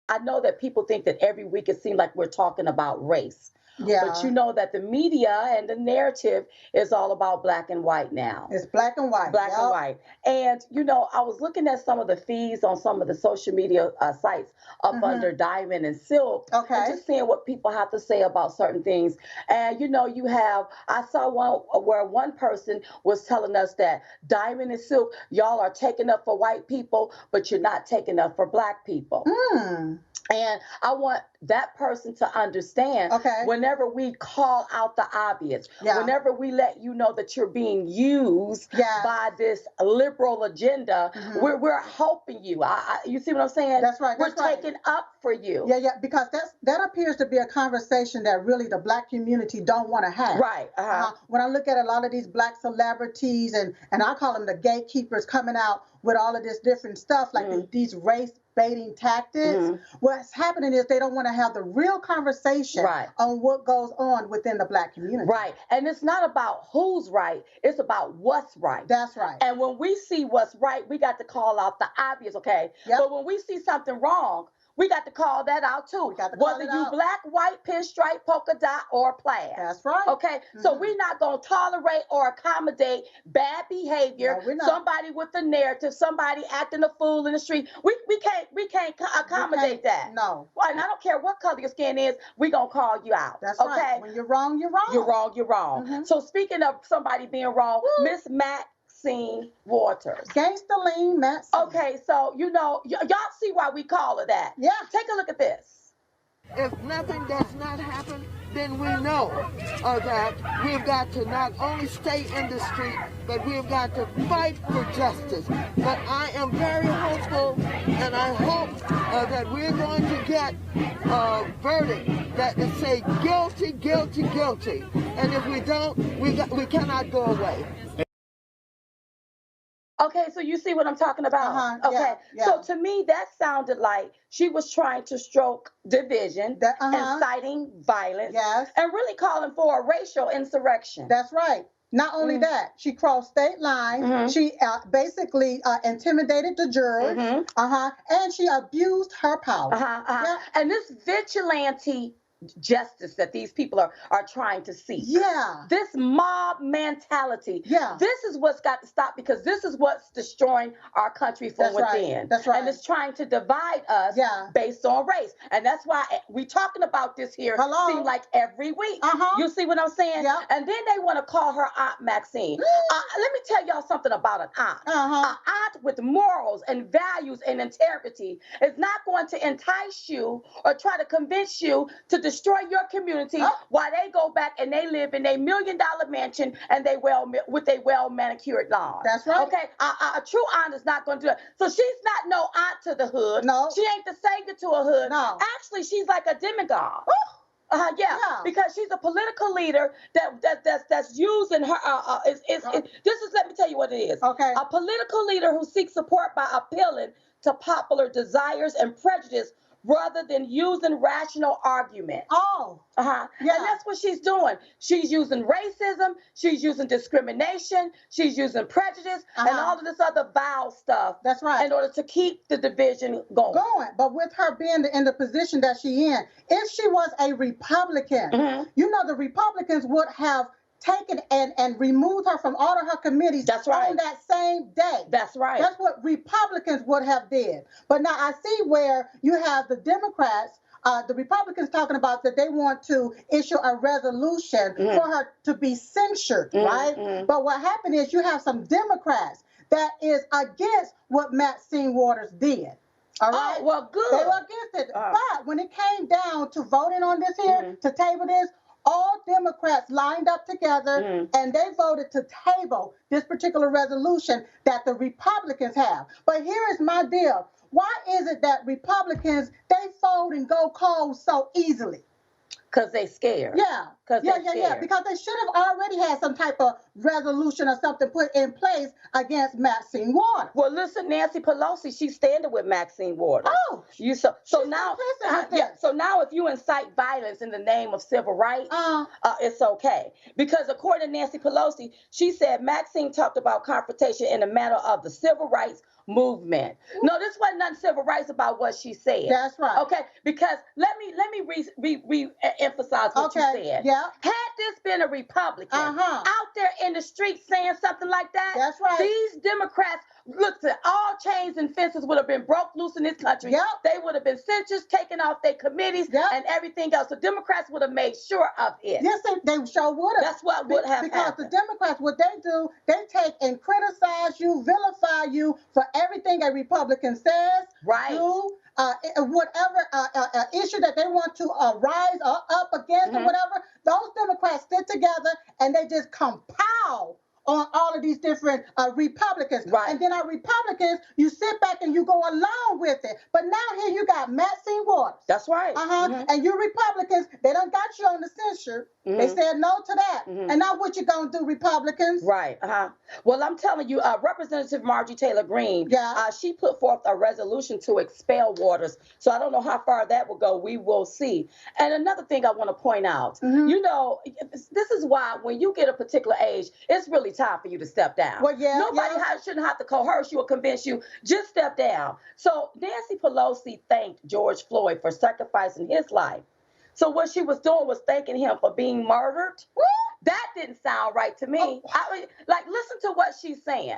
I know that people think that every week it seems like we're talking about race. Yeah. But you know that the media and the narrative is all about black and white now. It's black and white. Black and white. And, you know, I was looking at some of the feeds on some of the social media sites up under Diamond and Silk. Okay. And just seeing what people have to say about certain things. And, you know, I saw one where one person was telling us that Diamond and Silk, y'all are taking up for white people, but you're not taking up for black people. And I want that person to understand whenever we call out the obvious, whenever we let you know that you're being used by this liberal agenda, we're helping you. You see what I'm saying? That's right. We're taking up for you. Yeah, because that appears to be a conversation that really the black community don't want to have. Right. When I look at a lot of these black celebrities and I call them the gatekeepers coming out with all of this different stuff, like these race baiting tactics, what's happening is they don't want to have the real conversation on what goes on within the black community. Right. And it's not about who's right. It's about what's right. That's right. And when we see what's right, we got to call out the obvious, okay? Yep. But when we see something wrong, we got to call that out too. Whether you black, white, pinstripe, polka dot, or plaid. That's right. Okay, so we're not going to tolerate or accommodate bad behavior. No, we're not. Somebody with a narrative, somebody acting a fool in the street. We can't accommodate that. No. Well, and I don't care what color your skin is. We're going to call you out. That's right. When you're wrong, you're wrong. You're wrong. You're wrong. So speaking of somebody being wrong, Miss Maxine Waters. Gangsta lean Maxine. Okay, so, you know, y'all see why we call her that. Yeah. Take a look at this. If nothing does not happen, then we know that we've got to not only stay in the street, but we've got to fight for justice. But I am very hopeful, and I hope that we're going to get a verdict that will say guilty, guilty, guilty. And if we don't, we cannot go away. Okay, so you see what I'm talking about? Okay, so to me, that sounded like she was trying to stroke division, inciting violence, and really calling for a racial insurrection. That's right. Not only that, she crossed state lines. She basically intimidated the jurors, and she abused her power. And this vigilante justice that these people are trying to see. This mob mentality. This is what's got to stop, because this is what's destroying our country from within. That's right. And it's trying to divide us based on race. And that's why we talking about this here seem like every week. You see what I'm saying? And then they want to call her Aunt Maxine. Let me tell y'all something about an aunt. An aunt with morals and values and integrity is not going to entice you or try to convince you to destroy your community while they go back and they live in a $1 million mansion and with a well manicured lawn. That's right. Okay, a true aunt is not going to do that. So she's not no aunt to the hood. No, she ain't the savior to a hood. No, actually, she's like a demigod. Because she's a political leader that's using her. Let me tell you what it is. Okay, a political leader who seeks support by appealing to popular desires and prejudice, rather than using rational argument. And that's what she's doing. She's using racism, she's using discrimination, she's using prejudice, and all of this other vile stuff. That's right. In order to keep the division going. But with her being in the position that she's in, if she was a Republican, you know, the Republicans would have taken and removed her from all of her committees on that same day. That's right. That's what Republicans would have did. But now I see where you have the Democrats, the Republicans talking about that they want to issue a resolution for her to be censured, right? But what happened is you have some Democrats that is against what Maxine Waters did. All right. Oh, well, good. They were against it. But when it came down to voting on this here, to table this, all Democrats lined up together and they voted to table this particular resolution that the Republicans have. But here is my deal. Why is it that Republicans, they fold and go cold so easily? Because they scared. Yeah. Yeah. Because they should have already had some type of resolution or something put in place against Maxine Waters. Well, listen, Nancy Pelosi, she's standing with Maxine Waters. Oh, so now, so now, if you incite violence in the name of civil rights, it's okay. Because according to Nancy Pelosi, she said Maxine talked about confrontation in the matter of the civil rights movement. No, this wasn't nothing civil rights about what she said. That's right. Okay, because let me re-emphasize what you said. Yeah. Had this been a Republican out there in the street saying something like that, that's right. These Democrats, look, all chains and fences would have been broke loose in this country. Yep. They would have been censures taken off their committees and everything else. The Democrats would have made sure of it. Yes, they sure would have. That's what would have because happened. The Democrats, what they do, they take and criticize you, vilify you for everything a Republican says, do, whatever issue that they want to rise up against or whatever. Those Democrats sit together and they just compile on all of these different Republicans. Right. And then our Republicans, you sit back and you go along with it. But now here you got Maxine Waters. That's right. And you Republicans, they done got you on the censure. They said no to that. And now what you gonna do, Republicans? Right. Well, I'm telling you, Representative Marjorie Taylor Greene, she put forth a resolution to expel Waters. So I don't know how far that will go. We will see. And another thing I want to point out, you know, this is why when you get a particular age, it's really time for you to step down. Well, Nobody shouldn't have to coerce you or convince you. Just step down. So Nancy Pelosi thanked George Floyd for sacrificing his life. So what she was doing was thanking him for being murdered. That didn't sound right to me. Listen to what she's saying.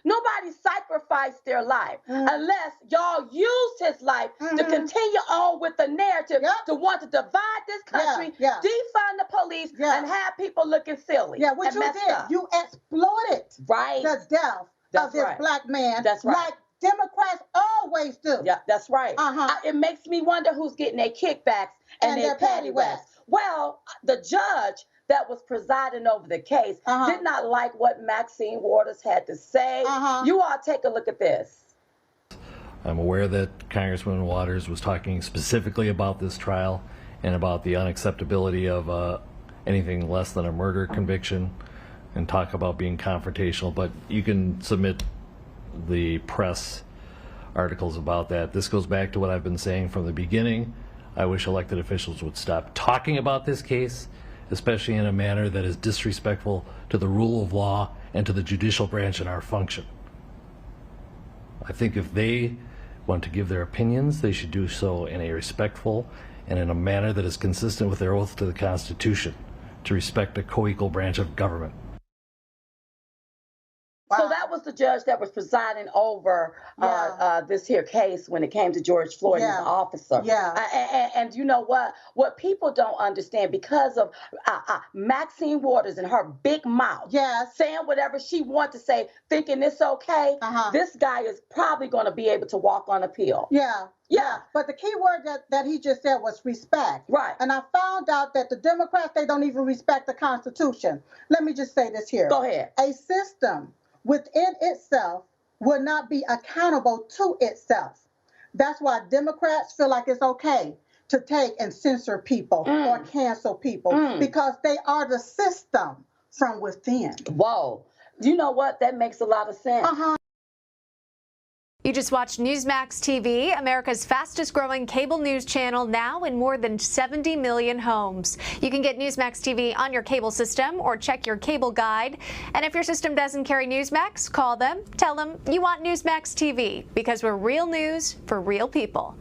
Nobody sacrificed their life unless y'all used his life to continue on with the narrative to want to divide this country, defund the police, and have people looking silly. Yeah, what you did, you exploited the death of this black man. That's right. Like Democrats always do. Yeah, that's right. It makes me wonder who's getting their kickbacks and their patty whacks. Well, the judge that was presiding over the case did not like what Maxine Waters had to say. You all take a look at this. I'm aware that Congresswoman Waters was talking specifically about this trial and about the unacceptability of anything less than a murder conviction and talk about being confrontational, but you can submit the press articles about that. This goes back to what I've been saying from the beginning. I wish elected officials would stop talking about this case, especially in a manner that is disrespectful to the rule of law and to the judicial branch in our function. I think if they want to give their opinions, they should do so in a respectful and in a manner that is consistent with their oath to the Constitution, to respect a co-equal branch of government. So that was the judge that was presiding over this here case when it came to George Floyd as an officer. And you know what? What people don't understand, because of Maxine Waters and her big mouth, saying whatever she wants to say, thinking it's okay, this guy is probably going to be able to walk on appeal. Yeah, but the key word that he just said was respect. Right. And I found out that the Democrats, they don't even respect the Constitution. Let me just say this here. Go ahead. A system within itself will not be accountable to itself. That's why Democrats feel like it's okay to take and censor people or cancel people because they are the system from within. Whoa. You know what? That makes a lot of sense. You just watched Newsmax TV, America's fastest growing cable news channel, now in more than 70 million homes. You can get Newsmax TV on your cable system or check your cable guide. And if your system doesn't carry Newsmax, call them, tell them you want Newsmax TV, because we're real news for real people.